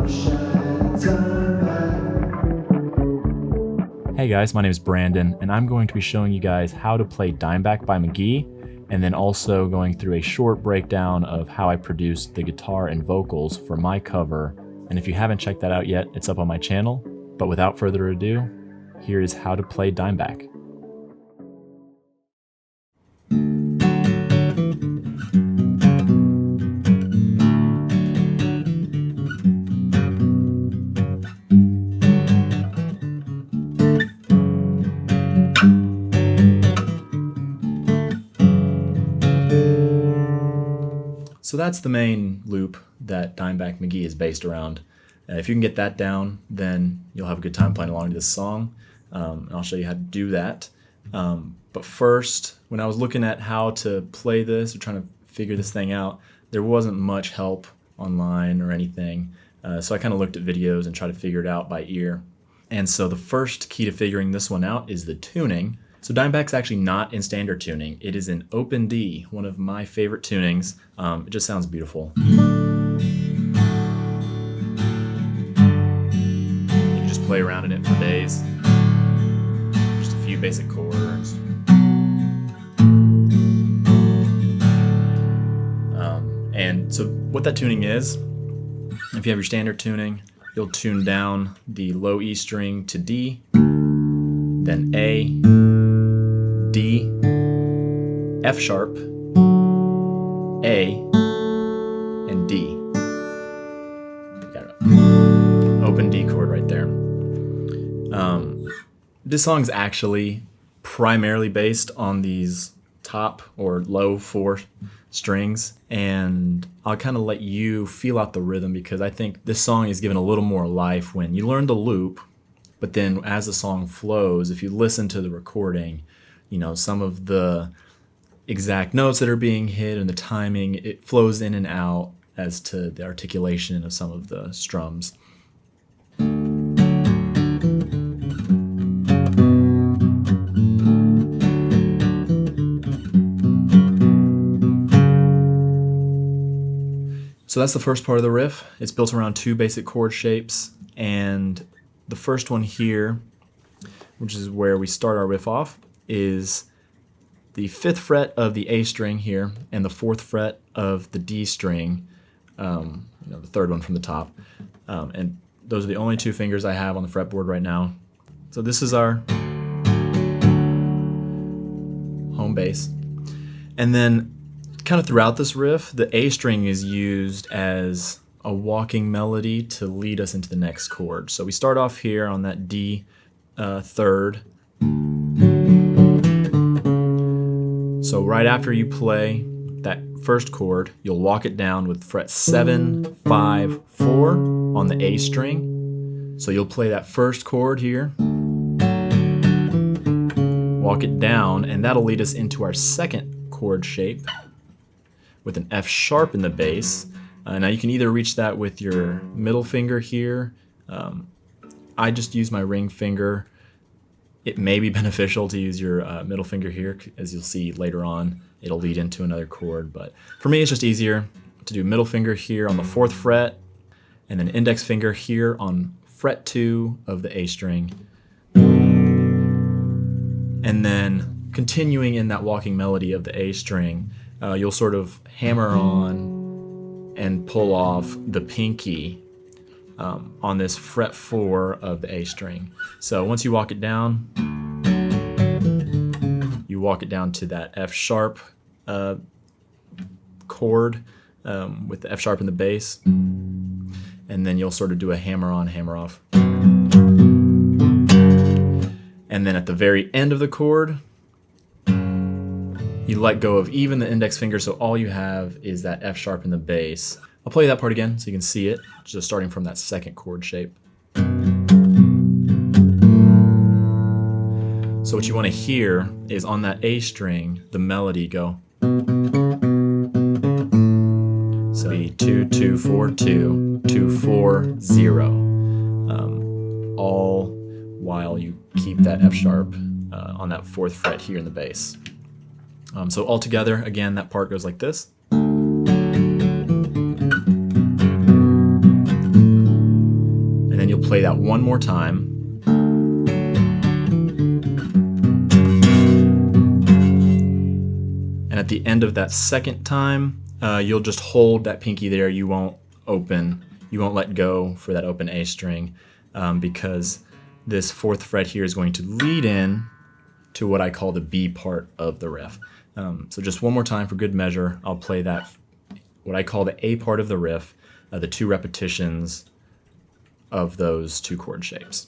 Hey guys, my name is Brandon, and I'm going to be showing you guys how to play Dimeback by Mk.gee, and then also going through a short breakdown of how I produced the guitar and vocals for my cover. And if you haven't checked that out yet, it's up on my channel. But without further ado, here is how to play Dimeback. So that's the main loop that Dimeback Mk.gee is based around. If you can get that down, then you'll have a good time playing along to this song. And I'll show you how to do that. But first, when I was looking at how to play this or trying to figure this thing out, there wasn't much help online or anything. So I kind of looked at videos and tried to figure it out by ear. And so the first key to figuring this one out is the tuning. So Dimeback's actually not in standard tuning. It is in open D, one of my favorite tunings. It just sounds beautiful. You can just play around in it for days. Just a few basic chords. And so what that tuning is, if you have your standard tuning, you'll tune down the low E string to D, then A, D, F sharp, A, and D. Got an open D chord right there. This song's actually primarily based on these top or low 4 strings, and I'll kind of let you feel out the rhythm because I think this song is given a little more life when you learn the loop, but then as the song flows, if you listen to the recording, you know, some of the exact notes that are being hit and the timing, it flows in and out as to the articulation of some of the strums. So that's the first part of the riff. It's built around 2 basic chord shapes, and the first one here, which is where we start our riff off, is the 5th fret of the A string here and the 4th fret of the D string, the 3rd one from the top. And those are the only 2 fingers I have on the fretboard right now. So this is our home bass. And then kind of throughout this riff, the A string is used as a walking melody to lead us into the next chord. So we start off here on that D 3rd. So right after you play that first chord, you'll walk it down with fret 7, 5, 4 on the A string. So you'll play that first chord here, walk it down, and that'll lead us into our second chord shape with an F sharp in the bass. Now you can either reach that with your middle finger here. I just use my ring finger. It may be beneficial to use your middle finger here, as you'll see later on. It'll lead into another chord, but for me it's just easier to do middle finger here on the 4th fret, and then index finger here on fret 2 of the A string. And then continuing in that walking melody of the A string, you'll sort of hammer on and pull off the pinky on this fret 4 of the A string. So once you walk it down, you walk it down to that F sharp chord with the F sharp in the bass, and then you'll sort of do a hammer on, hammer off. And then at the very end of the chord, you let go of even the index finger, so all you have is that F sharp in the bass. I'll play that part again so you can see it, just starting from that second chord shape. So what you want to hear is on that A string, the melody go. So 2 2 4 2 2 4 0, all while you keep that F sharp on that 4th fret here in the bass. So all together, again, that part goes like this. play that one more time. And at the end of that second time, you'll just hold that pinky there. You won't let go for that open A string, because this fourth fret here is going to lead in to what I call the B part of the riff. So just one more time for good measure, I'll play that, what I call the A part of the riff, the 2 repetitions of those 2 chord shapes.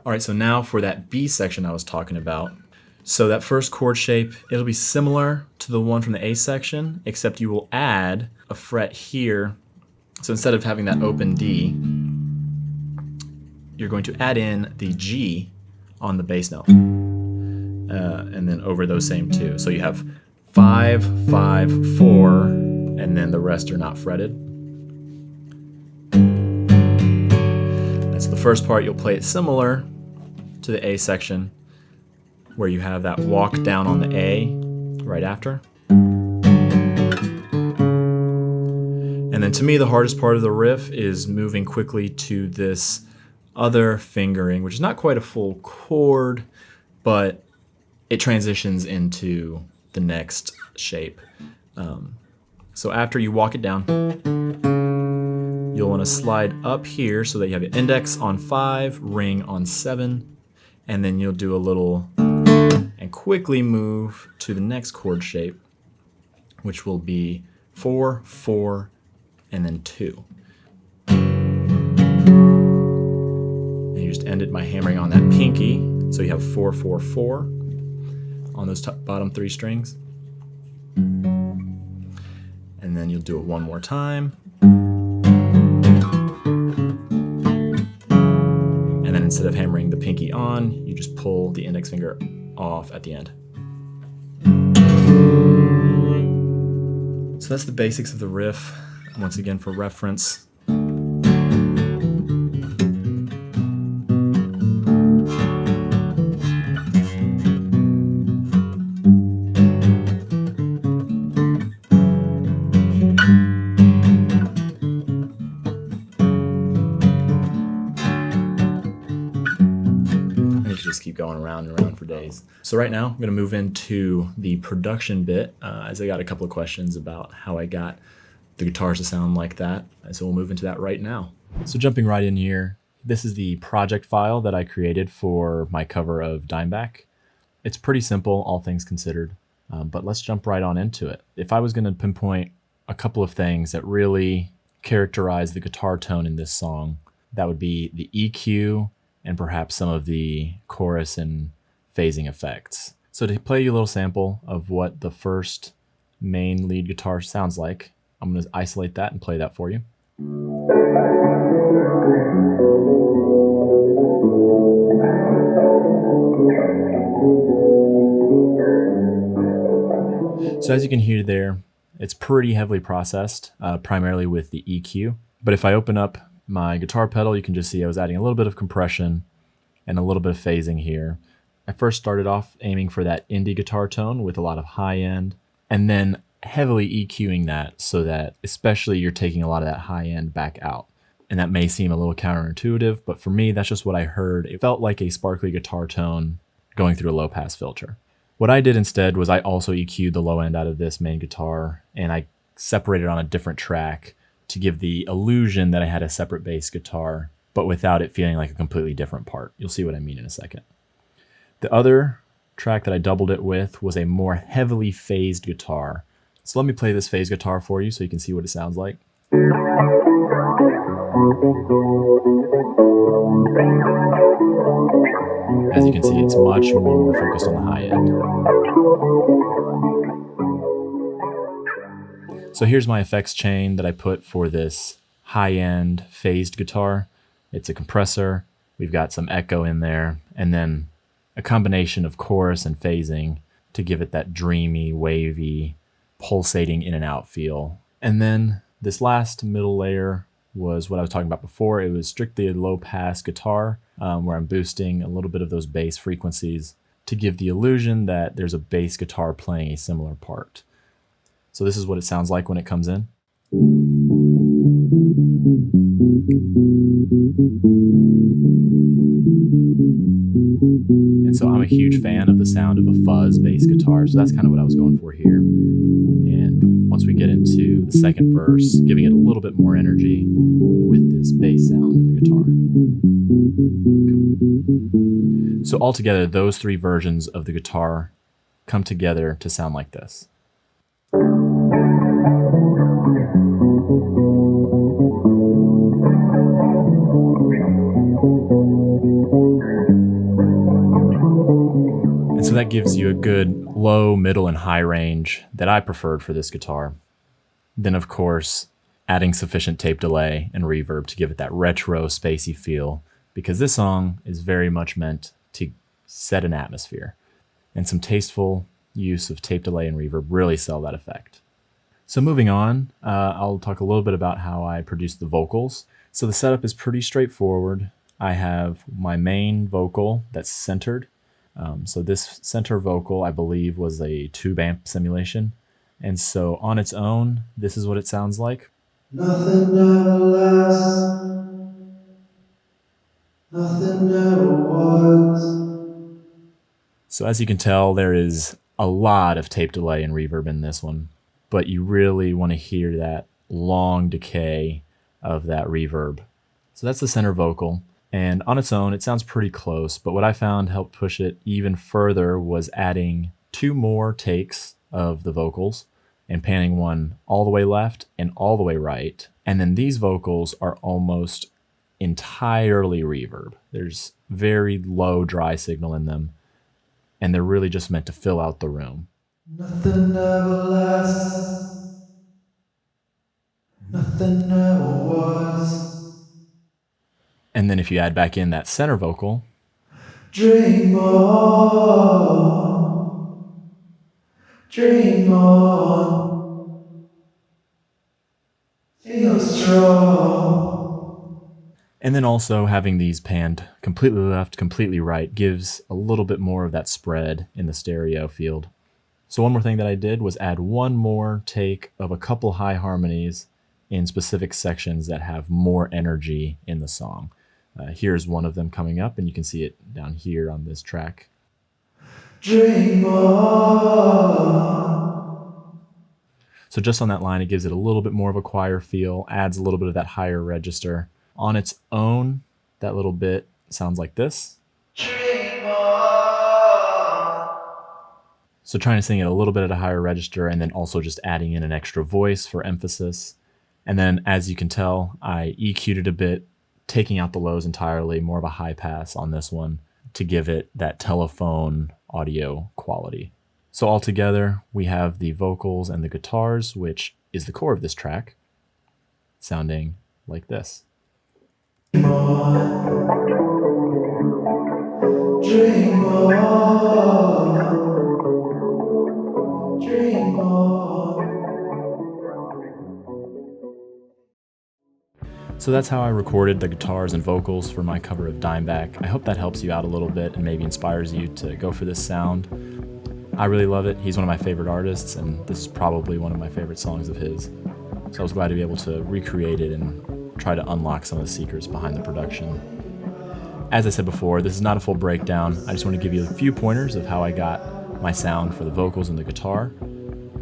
All right, so now for that B section I was talking about. So that first chord shape, it'll be similar to the one from the A section, except you will add a fret here. So instead of having that open D, you're going to add in the G on the bass note, and then over those same 2. So you have 5, 5, 4, and then the rest are not fretted. That's the first part. You'll play it similar to the A section, where you have that walk down on the A right after. And then to me, the hardest part of the riff is moving quickly to this other fingering, which is not quite a full chord, but it transitions into the next shape. So after you walk it down, you'll want to slide up here so that you have your index on 5, ring on 7, and then you'll do a little and quickly move to the next chord shape, which will be 4, 4, and then 2. And you just end it by hammering on that pinky, so you have 4, 4, 4 on those bottom 3 strings. And then you'll do it one more time. And then instead of hammering the pinky on, you just pull the index finger off at the end. So that's the basics of the riff. Once again, for reference. Just keep going around and around for days. So right now I'm going to move into the production bit, as I got a couple of questions about how I got the guitars to sound like that. So we'll move into that right now. So jumping right in here, this is the project file that I created for my cover of Dimeback. It's pretty simple, all things considered, but let's jump right on into it. If I was going to pinpoint a couple of things that really characterize the guitar tone in this song, that would be the EQ and perhaps some of the chorus and phasing effects. So to play you a little sample of what the first main lead guitar sounds like, I'm going to isolate that and play that for you. So as you can hear there, it's pretty heavily processed, primarily with the EQ. But if I open up my guitar pedal, you can just see I was adding a little bit of compression and a little bit of phasing here. I first started off aiming for that indie guitar tone with a lot of high end, and then heavily EQing that so that especially you're taking a lot of that high end back out. And that may seem a little counterintuitive, but for me, that's just what I heard. It felt like a sparkly guitar tone going through a low pass filter. What I did instead was I also EQ'd the low end out of this main guitar, and I separated on a different track to give the illusion that I had a separate bass guitar, but without it feeling like a completely different part. You'll see what I mean in a second. The other track that I doubled it with was a more heavily phased guitar. So let me play this phased guitar for you so you can see what it sounds like. As you can see, it's much more focused on the high end. So here's my effects chain that I put for this high-end phased guitar. It's a compressor, we've got some echo in there, and then a combination of chorus and phasing to give it that dreamy, wavy, pulsating in and out feel. And then this last middle layer was what I was talking about before. It was strictly a low pass guitar where I'm boosting a little bit of those bass frequencies to give the illusion that there's a bass guitar playing a similar part. So this is what it sounds like when it comes in. And so I'm a huge fan of the sound of a fuzz bass guitar, so that's kind of what I was going for here. And once we get into the second verse, giving it a little bit more energy with this bass sound in the guitar. So altogether, those three versions of the guitar come together to sound like this. And so that gives you a good low, middle, and high range that I preferred for this guitar. Then, of course, adding sufficient tape delay and reverb to give it that retro, spacey feel, because this song is very much meant to set an atmosphere. And some tasteful use of tape delay and reverb really sell that effect. So moving on, I'll talk a little bit about how I produce the vocals. So the setup is pretty straightforward. I have my main vocal that's centered. So this center vocal, I believe, was a tube amp simulation. And so on its own, this is what it sounds like. Nothing ever lasts. Nothing ever was. So as you can tell, there is a lot of tape delay and reverb in this one, but you really want to hear that long decay of that reverb. So that's the center vocal. And on its own, it sounds pretty close, but what I found helped push it even further was adding 2 more takes of the vocals and panning one all the way left and all the way right. And then these vocals are almost entirely reverb. There's very low dry signal in them, and they're really just meant to fill out the room. Nothing ever lasts. Nothing ever was. And then if you add back in that center vocal, dream on, dream on, feel strong. and then also having these panned completely left, completely right gives a little bit more of that spread in the stereo field. So one more thing that I did was add one more take of a couple high harmonies in specific sections that have more energy in the song. Here's one of them coming up, and you can see it down here on this track. Dream on. So just on that line, it gives it a little bit more of a choir feel, adds a little bit of that higher register. On its own, that little bit sounds like this. Dream on. So trying to sing it a little bit at a higher register, and then also just adding in an extra voice for emphasis. And then, as you can tell, I EQ'd it a bit, taking out the lows entirely, more of a high pass on this one to give it that telephone audio quality. So altogether, we have the vocals and the guitars, which is the core of this track, sounding like this. Dream on. Dream on. Dream on. So that's how I recorded the guitars and vocals for my cover of Dimeback. I hope that helps you out a little bit and maybe inspires you to go for this sound. I really love it. He's one of my favorite artists, and this is probably one of my favorite songs of his. So I was glad to be able to recreate it and try to unlock some of the secrets behind the production. As I said before, this is not a full breakdown. I just want to give you a few pointers of how I got my sound for the vocals and the guitar.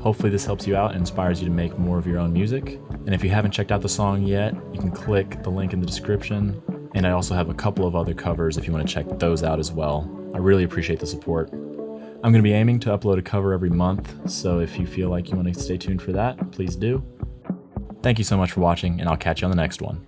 Hopefully this helps you out and inspires you to make more of your own music. And if you haven't checked out the song yet, you can click the link in the description. And I also have a couple of other covers if you want to check those out as well. I really appreciate the support. I'm going to be aiming to upload a cover every month, so if you feel like you want to stay tuned for that, please do. Thank you so much for watching, and I'll catch you on the next one.